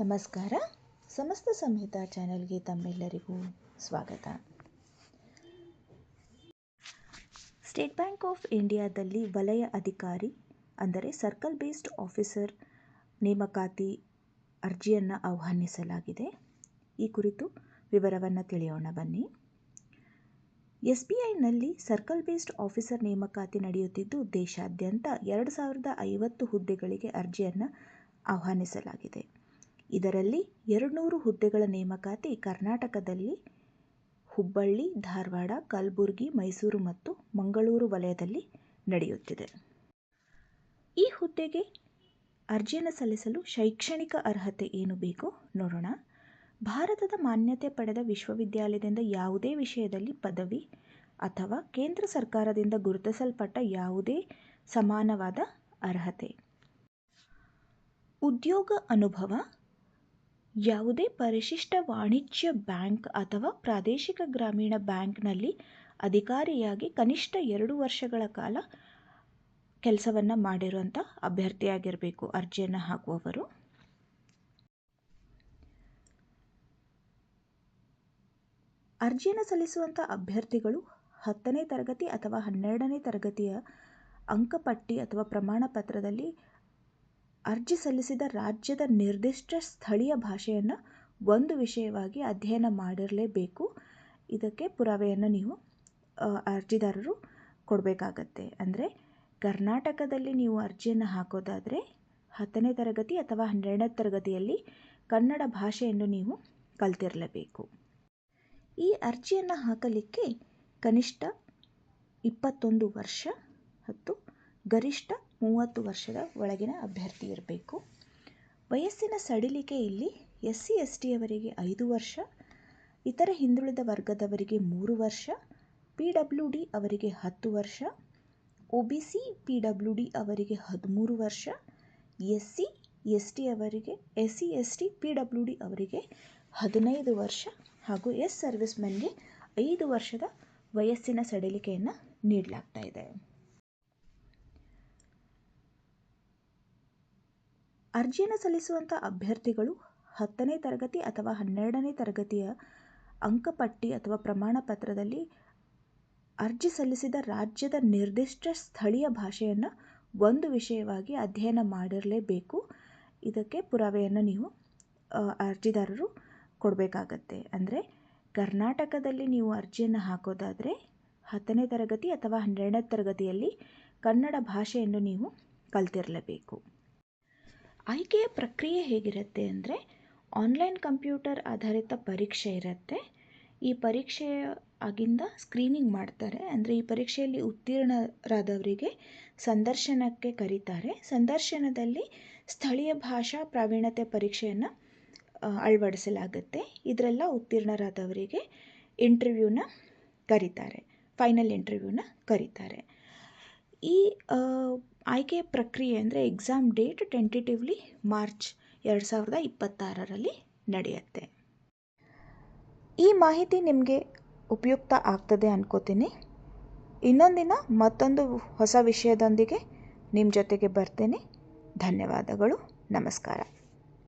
ನಮಸ್ಕಾರ. ಸಮಸ್ತ ಸಂಹಿತಾ ಚಾನೆಲ್ಗೆ ತಮ್ಮೆಲ್ಲರಿಗೂ ಸ್ವಾಗತ. ಸ್ಟೇಟ್ ಬ್ಯಾಂಕ್ ಆಫ್ ಇಂಡಿಯಾದಲ್ಲಿ ವಲಯ ಅಧಿಕಾರಿ ಅಂದರೆ ಸರ್ಕಲ್ ಬೇಸ್ಡ್ ಆಫೀಸರ್ ನೇಮಕಾತಿ ಅರ್ಜಿಯನ್ನು ಆಹ್ವಾನಿಸಲಾಗಿದೆ. ಈ ಕುರಿತು ವಿವರವನ್ನು ತಿಳಿಯೋಣ ಬನ್ನಿ. SBIನಲ್ಲಿ ಸರ್ಕಲ್ ಬೇಸ್ಡ್ ಆಫೀಸರ್ ನೇಮಕಾತಿ ನಡೆಯುತ್ತಿದ್ದು ದೇಶಾದ್ಯಂತ 2050 ಹುದ್ದೆಗಳಿಗೆ ಅರ್ಜಿಯನ್ನು ಆಹ್ವಾನಿಸಲಾಗಿದೆ. ಇದರಲ್ಲಿ 200 ಹುದ್ದೆಗಳ ನೇಮಕಾತಿ ಕರ್ನಾಟಕದಲ್ಲಿ ಹುಬ್ಬಳ್ಳಿ, ಧಾರವಾಡ, ಕಲಬುರಗಿ, ಮೈಸೂರು ಮತ್ತು ಮಂಗಳೂರು ವಲಯದಲ್ಲಿ ನಡೆಯುತ್ತಿದೆ. ಈ ಹುದ್ದೆಗೆ ಅರ್ಜಿಯನ್ನು ಸಲ್ಲಿಸಲು ಶೈಕ್ಷಣಿಕ ಅರ್ಹತೆ ಏನು ಬೇಕು ನೋಡೋಣ. ಭಾರತದ ಮಾನ್ಯತೆ ಪಡೆದ ವಿಶ್ವವಿದ್ಯಾಲಯದಿಂದ ಯಾವುದೇ ವಿಷಯದಲ್ಲಿ ಪದವಿ ಅಥವಾ ಕೇಂದ್ರ ಸರ್ಕಾರದಿಂದ ಗುರುತಿಸಲ್ಪಟ್ಟ ಯಾವುದೇ ಸಮಾನವಾದ ಅರ್ಹತೆ. ಉದ್ಯೋಗ ಅನುಭವ. ಯಾವುದೇ ಪರಿಶಿಷ್ಟ ವಾಣಿಜ್ಯ ಬ್ಯಾಂಕ್ ಅಥವಾ ಪ್ರಾದೇಶಿಕ ಗ್ರಾಮೀಣ ಬ್ಯಾಂಕ್ನಲ್ಲಿ ಅಧಿಕಾರಿಯಾಗಿ ಕನಿಷ್ಠ 2 ವರ್ಷಗಳ ಕಾಲ ಕೆಲಸವನ್ನು ಮಾಡಿರುವಂಥ ಅಭ್ಯರ್ಥಿಯಾಗಿರಬೇಕು ಅರ್ಜಿಯನ್ನು ಹಾಕುವವರು. ಅರ್ಜಿಯನ್ನು ಸಲ್ಲಿಸುವಂಥ ಅಭ್ಯರ್ಥಿಗಳು 10ನೇ ತರಗತಿ ಅಥವಾ 12ನೇ ತರಗತಿಯ ಅಂಕಪಟ್ಟಿ ಅಥವಾ ಪ್ರಮಾಣ ಪತ್ರದಲ್ಲಿ ಅರ್ಜಿ ಸಲ್ಲಿಸಿದ ರಾಜ್ಯದ ನಿರ್ದಿಷ್ಟ ಸ್ಥಳೀಯ ಭಾಷೆಯನ್ನು ಒಂದು ವಿಷಯವಾಗಿ ಅಧ್ಯಯನ ಮಾಡಿರಲೇಬೇಕು. ಇದಕ್ಕೆ ಪುರಾವೆಯನ್ನು ನೀವು ಅರ್ಜಿದಾರರು ಕೊಡಬೇಕಾಗತ್ತೆ. ಅಂದರೆ ಕರ್ನಾಟಕದಲ್ಲಿ ನೀವು ಅರ್ಜಿಯನ್ನು ಹಾಕೋದಾದರೆ 10ನೇ ತರಗತಿ ಅಥವಾ 12ನೇ ತರಗತಿಯಲ್ಲಿ ಕನ್ನಡ ಭಾಷೆಯನ್ನು ನೀವು ಕಲ್ತಿರಲೇಬೇಕು. ಈ ಅರ್ಜಿಯನ್ನು ಹಾಕಲಿಕ್ಕೆ ಕನಿಷ್ಠ 21 ವರ್ಷ ಮತ್ತು ಗರಿಷ್ಠ 30 ವರ್ಷದ ಒಳಗಿನ ಅಭ್ಯರ್ಥಿ ಇರಬೇಕು. ವಯಸ್ಸಿನ ಸಡಿಲಿಕೆ ಇಲ್ಲಿ SC ST ಅವರಿಗೆ 5 ವರ್ಷ, ಇತರ ಹಿಂದುಳಿದ ವರ್ಗದವರಿಗೆ 3 ವರ್ಷ, PWD ಅವರಿಗೆ 10 ವರ್ಷ, OBC PWD ಅವರಿಗೆ 13 ವರ್ಷ, SC ST PWD ಅವರಿಗೆ 15 ವರ್ಷ ಹಾಗೂ ಸರ್ವಿಸ್ ಮೆನ್ಗೆ 5 ವರ್ಷದ ವಯಸ್ಸಿನ ಸಡಿಲಿಕೆಯನ್ನು ನೀಡಲಾಗ್ತಾ ಇದೆ. ಅರ್ಜಿಯನ್ನು ಸಲ್ಲಿಸುವಂಥ ಅಭ್ಯರ್ಥಿಗಳು 10ನೇ ತರಗತಿ ಅಥವಾ 12ನೇ ತರಗತಿಯ ಅಂಕಪಟ್ಟಿ ಅಥವಾ ಪ್ರಮಾಣ ಪತ್ರದಲ್ಲಿ ಅರ್ಜಿ ಸಲ್ಲಿಸಿದ ರಾಜ್ಯದ ನಿರ್ದಿಷ್ಟ ಸ್ಥಳೀಯ ಭಾಷೆಯನ್ನು ಒಂದು ವಿಷಯವಾಗಿ ಅಧ್ಯಯನ ಮಾಡಿರಲೇಬೇಕು. ಇದಕ್ಕೆ ಪುರಾವೆಯನ್ನು ನೀವು ಅರ್ಜಿದಾರರು ಕೊಡಬೇಕಾಗತ್ತೆ. ಅಂದರೆ ಕರ್ನಾಟಕದಲ್ಲಿ ನೀವು ಅರ್ಜಿಯನ್ನು ಹಾಕೋದಾದರೆ 10ನೇ ತರಗತಿ ಅಥವಾ 12ನೇ ತರಗತಿಯಲ್ಲಿ ಕನ್ನಡ ಭಾಷೆಯನ್ನು ನೀವು ಕಲ್ತಿರಲೇಬೇಕು. ಆಯ್ಕೆಯ ಪ್ರಕ್ರಿಯೆ ಹೇಗಿರುತ್ತೆ ಅಂದರೆ ಆನ್ಲೈನ್ ಕಂಪ್ಯೂಟರ್ ಆಧಾರಿತ ಪರೀಕ್ಷೆ ಇರುತ್ತೆ. ಈ ಪರೀಕ್ಷೆಯ ಆಗಿಂದ ಸ್ಕ್ರೀನಿಂಗ್ ಮಾಡ್ತಾರೆ. ಅಂದರೆ ಈ ಪರೀಕ್ಷೆಯಲ್ಲಿ ಉತ್ತೀರ್ಣರಾದವರಿಗೆ ಸಂದರ್ಶನಕ್ಕೆ ಕರೀತಾರೆ. ಸಂದರ್ಶನದಲ್ಲಿ ಸ್ಥಳೀಯ ಭಾಷಾ ಪ್ರಾವೀಣ್ಯತೆ ಪರೀಕ್ಷೆಯನ್ನು ಅಳವಡಿಸಲಾಗುತ್ತೆ. ಇದರೆಲ್ಲ ಉತ್ತೀರ್ಣರಾದವರಿಗೆ ಇಂಟರ್ವ್ಯೂನ ಕರೀತಾರೆ, ಫೈನಲ್ ಇಂಟರ್ವ್ಯೂನ ಕರೀತಾರೆ. ಈ ಆಯ್ಕೆಯ ಪ್ರಕ್ರಿಯೆ ಅಂದರೆ ಎಕ್ಸಾಮ್ ಡೇಟ್ ಟೆಂಟೇಟಿವ್ಲಿ ಮಾರ್ಚ್ 2026ರಲ್ಲಿ ನಡೆಯುತ್ತೆ. ಈ ಮಾಹಿತಿ ನಿಮಗೆ ಉಪಯುಕ್ತ ಆಗ್ತದೆ ಅನ್ಕೋತೀನಿ. ಇನ್ನೊಂದಿನ ಮತ್ತೊಂದು ಹೊಸ ವಿಷಯದೊಂದಿಗೆ ನಿಮ್ಮ ಜೊತೆಗೆ ಬರ್ತೇನೆ. ಧನ್ಯವಾದಗಳು. ನಮಸ್ಕಾರ.